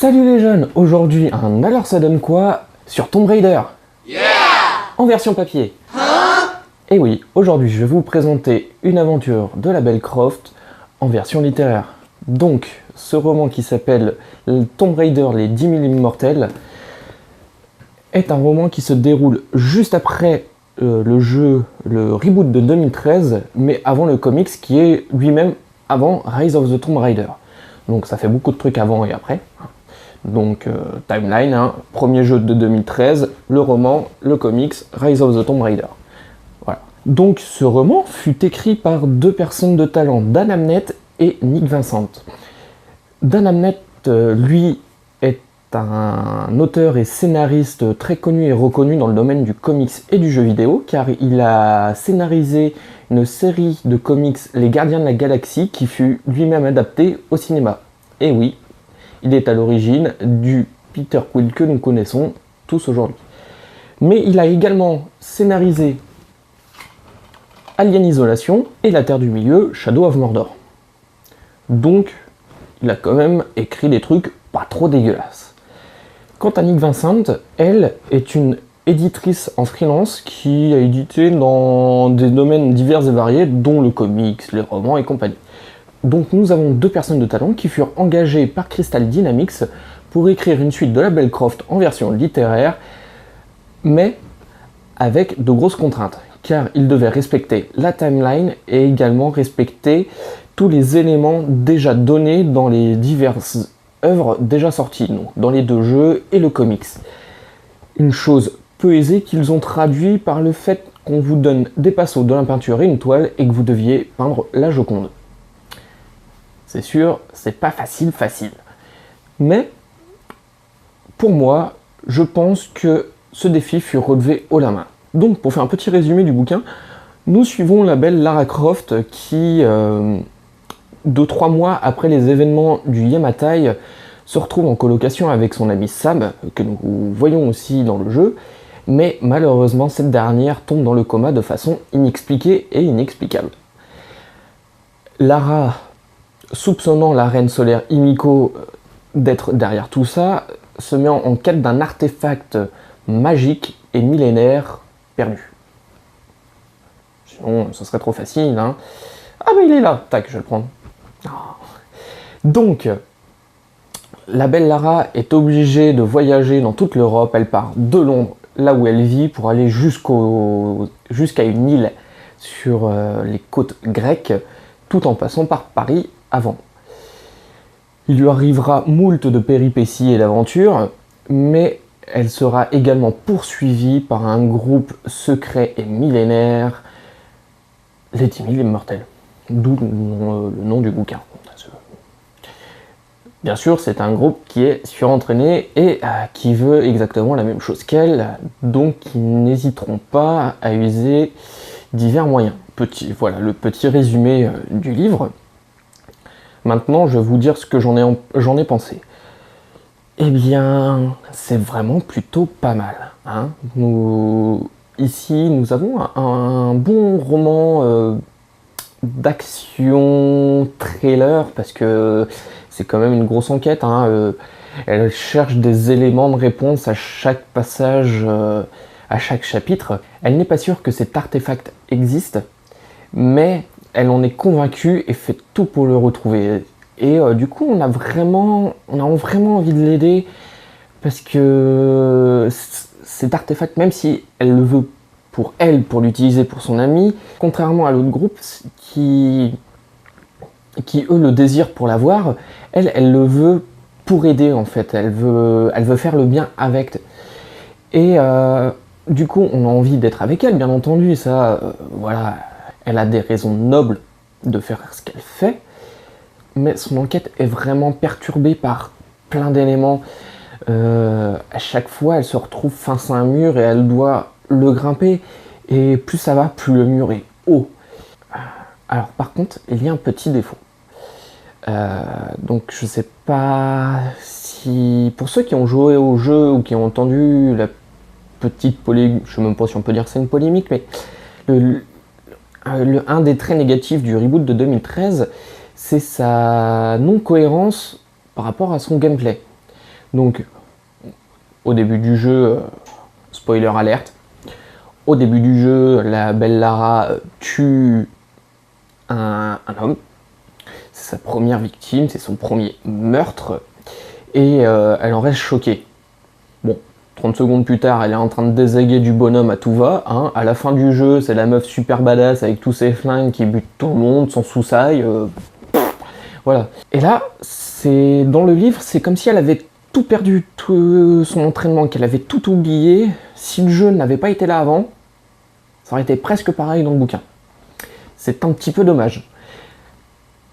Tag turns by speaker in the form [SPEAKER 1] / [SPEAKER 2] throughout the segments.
[SPEAKER 1] Salut les jeunes, aujourd'hui un Alors ça donne quoi sur Tomb Raider.
[SPEAKER 2] Yeah!
[SPEAKER 1] En version papier. Et oui, aujourd'hui je vais vous présenter une aventure de la belle Croft en version littéraire. Donc, ce roman qui s'appelle Tomb Raider les 10 000 immortels est un roman qui se déroule juste après le jeu, le reboot de 2013, mais avant le comics qui est lui-même avant Rise of the Tomb Raider. Donc ça fait beaucoup de trucs avant et après. Donc timeline, hein, premier jeu de 2013, le roman, le comics, Rise of the Tomb Raider. Voilà. Donc ce roman fut écrit par deux personnes de talent, Dan Abnett et Nick Vincent. Dan Abnett, lui, est un auteur et scénariste très connu et reconnu dans le domaine du comics et du jeu vidéo, car il a scénarisé une série de comics, Les Gardiens de la Galaxie, qui fut lui-même adapté au cinéma. Et oui, il est à l'origine du Peter Quill que nous connaissons tous aujourd'hui. Mais il a également scénarisé Alien Isolation et La Terre du Milieu, Shadow of Mordor. Donc, il a quand même écrit des trucs pas trop dégueulasses. Quant à Nick Vincent, elle est une éditrice en freelance qui a édité dans des domaines divers et variés, dont le comics, les romans et compagnie. Donc nous avons deux personnes de talent qui furent engagées par Crystal Dynamics pour écrire une suite de la belle Croft en version littéraire, mais avec de grosses contraintes, car ils devaient respecter la timeline et également respecter tous les éléments déjà donnés dans les diverses œuvres déjà sorties, donc dans les deux jeux et le comics. Une chose peu aisée qu'ils ont traduit par le fait qu'on vous donne des pinceaux, de la peinture et une toile et que vous deviez peindre la Joconde. C'est sûr, c'est pas facile. Mais, pour moi, je pense que ce défi fut relevé haut la main. Donc, pour faire un petit résumé du bouquin, nous suivons la belle Lara Croft qui, 2-3 mois après les événements du Yamatai, se retrouve en colocation avec son ami Sam, que nous voyons aussi dans le jeu, mais malheureusement, cette dernière tombe dans le coma de façon inexpliquée et inexplicable. Lara, soupçonnant la reine solaire Himiko d'être derrière tout ça, se met en quête d'un artefact magique et millénaire perdu. Sinon, ce serait trop facile, hein. Ah mais il est là, tac, je vais le prendre. Donc, la belle Lara est obligée de voyager dans toute l'Europe. Elle part de Londres, là où elle vit, pour aller jusqu'à une île sur les côtes grecques, tout en passant par Paris avant. Il lui arrivera moult de péripéties et d'aventures, mais elle sera également poursuivie par un groupe secret et millénaire, les 10 000 immortels. D'où le nom du bouquin. Bien sûr, c'est un groupe qui est surentraîné et qui veut exactement la même chose qu'elle, donc ils n'hésiteront pas à user divers moyens. Voilà le petit résumé du livre. Maintenant, je vais vous dire ce que j'en ai pensé. Eh bien, c'est vraiment plutôt pas mal. Hein. Ici, nous avons un bon roman d'action trailer, parce que c'est quand même une grosse enquête. Hein. Elle cherche des éléments de réponse à chaque passage, à chaque chapitre. Elle n'est pas sûre que cet artefact existe, mais elle en est convaincue et fait tout pour le retrouver. Et du coup, on a vraiment envie de l'aider, parce que cet artefact, même si elle le veut pour elle, pour l'utiliser pour son ami, contrairement à l'autre groupe qui eux le désirent pour l'avoir, elle le veut pour aider en fait. Elle veut faire le bien avec. Et du coup, on a envie d'être avec elle, bien entendu. Ça, voilà, elle a des raisons nobles de faire ce qu'elle fait. Mais son enquête est vraiment perturbée par plein d'éléments. À chaque fois, elle se retrouve face à un mur et elle doit le grimper. Et plus ça va, plus le mur est haut. Alors par contre, il y a un petit défaut. Donc je sais pas si... Pour ceux qui ont joué au jeu ou qui ont entendu la petite polémique, je sais même pas si on peut dire que c'est une polémique, mais un des traits négatifs du reboot de 2013, c'est sa non-cohérence par rapport à son gameplay. Donc, au début du jeu, spoiler alerte, au début du jeu, la belle Lara tue un homme. C'est sa première victime, c'est son premier meurtre, et elle en reste choquée. Bon, 30 secondes plus tard, elle est en train de désaguer du bonhomme à tout va. Hein. À la fin du jeu, c'est la meuf super badass avec tous ses flingues qui bute tout le monde, sans soussaille. Voilà. Et là, c'est dans le livre, c'est comme si elle avait tout perdu, tout son entraînement, qu'elle avait tout oublié. Si le jeu n'avait pas été là avant, ça aurait été presque pareil dans le bouquin. C'est un petit peu dommage.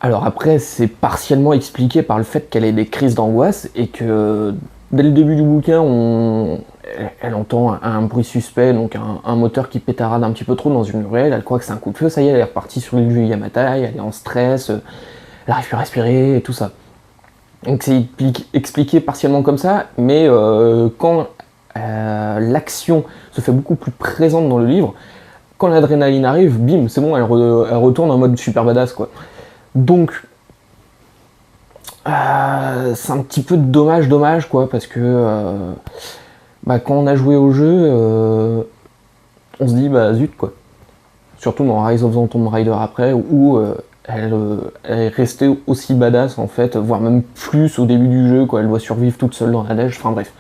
[SPEAKER 1] Alors après, c'est partiellement expliqué par le fait qu'elle ait des crises d'angoisse et que dès le début du bouquin, elle entend un bruit suspect, donc un moteur qui pétarade un petit peu trop dans une ruelle, elle croit que c'est un coup de feu, ça y est, elle est repartie sur l'île du Yamatai, elle est en stress, elle n'arrive plus à respirer et tout ça. Donc c'est expliqué partiellement comme ça, mais quand l'action se fait beaucoup plus présente dans le livre, quand l'adrénaline arrive, bim, c'est bon, elle retourne en mode super badass, quoi. Donc, c'est un petit peu dommage, quoi, parce que quand on a joué au jeu, on se dit, bah zut, quoi. Surtout dans Rise of the Tomb Raider après, où elle est restée aussi badass, en fait, voire même plus au début du jeu, quoi. Elle doit survivre toute seule dans la neige, enfin bref.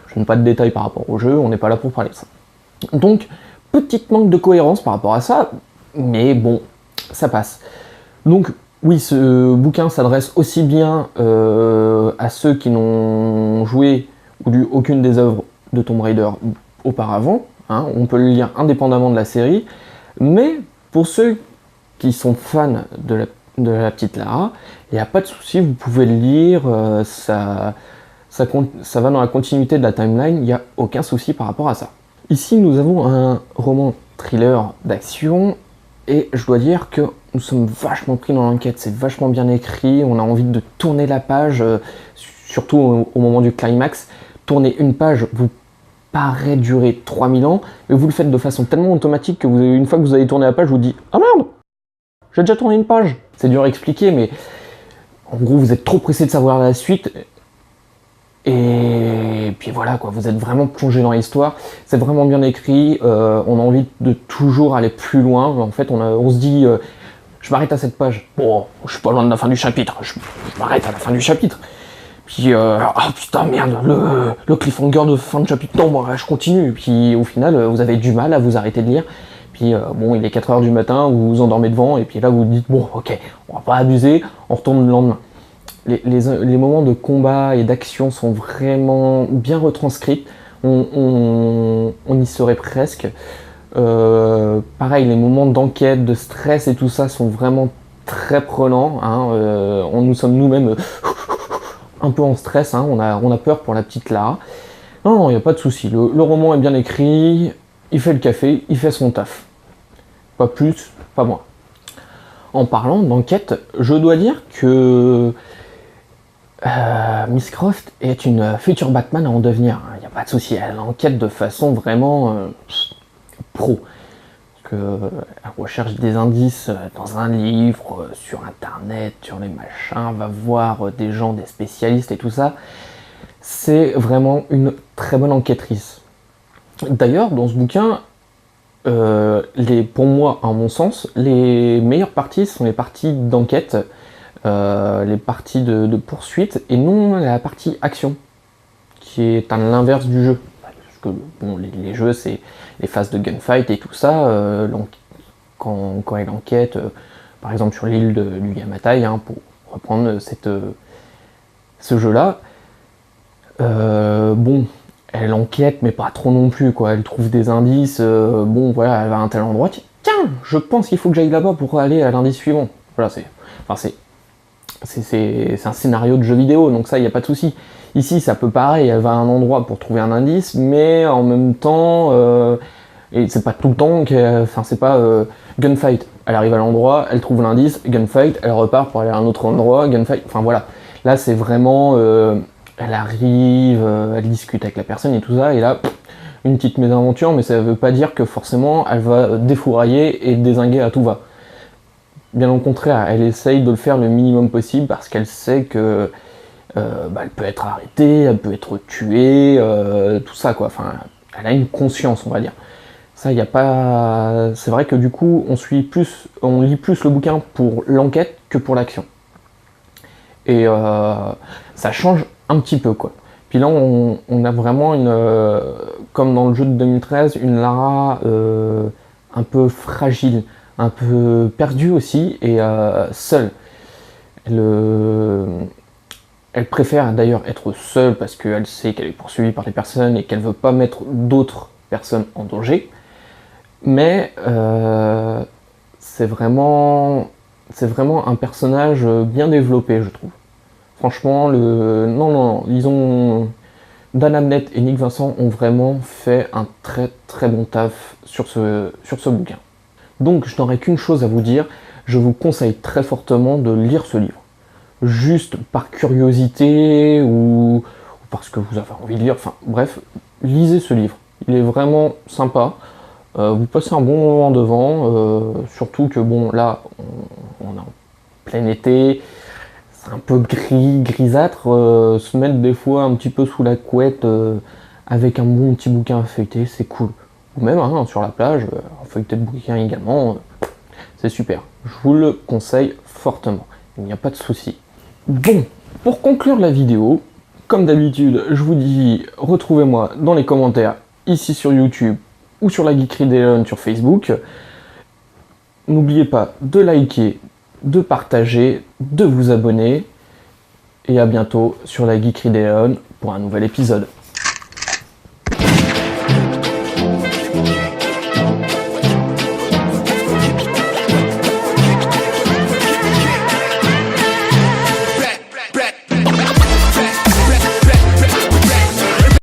[SPEAKER 1] Je n'ai pas de détails par rapport au jeu, on n'est pas là pour parler de ça. Donc, petit manque de cohérence par rapport à ça, mais bon, ça passe. Donc, oui, ce bouquin s'adresse aussi bien à ceux qui n'ont joué ou lu aucune des œuvres de Tomb Raider auparavant, hein, on peut le lire indépendamment de la série, mais pour ceux qui sont fans de la petite Lara, il n'y a pas de souci, vous pouvez le lire, ça va dans la continuité de la timeline, il n'y a aucun souci par rapport à ça. Ici, nous avons un roman thriller d'action, et je dois dire que nous sommes vachement pris dans l'enquête, c'est vachement bien écrit, on a envie de tourner la page, surtout au moment du climax. Tourner une page vous paraît durer 3000 ans, mais vous le faites de façon tellement automatique que une fois que vous avez tourné la page, vous dites « Ah merde, j'ai déjà tourné une page !» C'est dur à expliquer, mais en gros, vous êtes trop pressé de savoir la suite, et puis voilà, quoi, vous êtes vraiment plongé dans l'histoire, c'est vraiment bien écrit, on a envie de toujours aller plus loin, en fait on se dit, je m'arrête à cette page, bon, je suis pas loin de la fin du chapitre, je m'arrête à la fin du chapitre, puis putain merde, le cliffhanger de fin de chapitre, non, moi je continue, puis au final vous avez du mal à vous arrêter de lire, puis bon, il est 4h du matin, vous vous endormez devant, et puis là vous dites, bon ok, on va pas abuser, on retourne le lendemain. Les moments de combat et d'action sont vraiment bien retranscrits, on y serait presque. Pareil, les moments d'enquête, de stress et tout ça sont vraiment très prenants. Hein, nous sommes nous-mêmes un peu en stress, hein, on a peur pour la petite Lara. Non, il n'y a pas de souci. Le roman est bien écrit, il fait le café, il fait son taf. Pas plus, pas moins. En parlant d'enquête, je dois dire que Miss Croft est une future Batman à en devenir, il n'y a pas de souci, elle enquête de façon vraiment pro. Parce qu'elle recherche des indices dans un livre, sur internet, sur les machins, va voir des gens, des spécialistes et tout ça. C'est vraiment une très bonne enquêtrice. D'ailleurs, dans ce bouquin, pour moi, à mon sens, les meilleures parties sont les parties d'enquête, les parties de poursuite, et non la partie action, qui est à l'inverse du jeu. Parce que bon, les jeux, c'est les phases de gunfight et tout ça, quand elle enquête, par exemple sur l'île du Yamatai, hein, pour reprendre ce jeu-là, bon, elle enquête, mais pas trop non plus, quoi. Elle trouve des indices, bon, voilà, elle va à un tel endroit, tiens, je pense qu'il faut que j'aille là-bas pour aller à l'indice suivant. Voilà, c'est un scénario de jeu vidéo, donc ça, il n'y a pas de souci. Ici, ça peut pareil, elle va à un endroit pour trouver un indice, mais en même temps, et c'est pas tout le temps, c'est pas gunfight. Elle arrive à l'endroit, elle trouve l'indice, gunfight, elle repart pour aller à un autre endroit, gunfight, enfin voilà. Là, c'est vraiment, elle arrive, elle discute avec la personne et tout ça, et là, une petite mésaventure, mais ça veut pas dire que forcément, elle va défourailler et dézinguer à tout va. Bien au contraire, elle essaye de le faire le minimum possible parce qu'elle sait que Elle peut être arrêtée, elle peut être tuée, tout ça quoi. Enfin, elle a une conscience, on va dire. Ça, y a pas. C'est vrai que du coup, on lit plus le bouquin pour l'enquête que pour l'action. Et ça change un petit peu quoi. Puis là, on a vraiment comme dans le jeu de 2013, une Lara un peu fragile, un peu perdue aussi et seule. Elle préfère d'ailleurs être seule parce qu'elle sait qu'elle est poursuivie par les personnes et qu'elle veut pas mettre d'autres personnes en danger. Mais c'est vraiment un personnage bien développé, je trouve. Franchement, non, Dan Abnett et Nick Vincent ont vraiment fait un très très bon taf sur ce bouquin. Donc je n'aurais qu'une chose à vous dire, je vous conseille très fortement de lire ce livre. Juste par curiosité ou parce que vous avez envie de lire, enfin bref, lisez ce livre. Il est vraiment sympa. Vous passez un bon moment devant, surtout que bon là on est en plein été, c'est un peu grisâtre, se mettre des fois un petit peu sous la couette avec un bon petit bouquin à feuilleter, c'est cool. Ou même sur la plage, feuilleter le bouquin également, c'est super. Je vous le conseille fortement, il n'y a pas de souci. Bon, pour conclure la vidéo, comme d'habitude, je vous dis retrouvez-moi dans les commentaires ici sur YouTube ou sur la Geekery d'Elon sur Facebook. N'oubliez pas de liker, de partager, de vous abonner. Et à bientôt sur la Geekery d'Elon pour un nouvel épisode.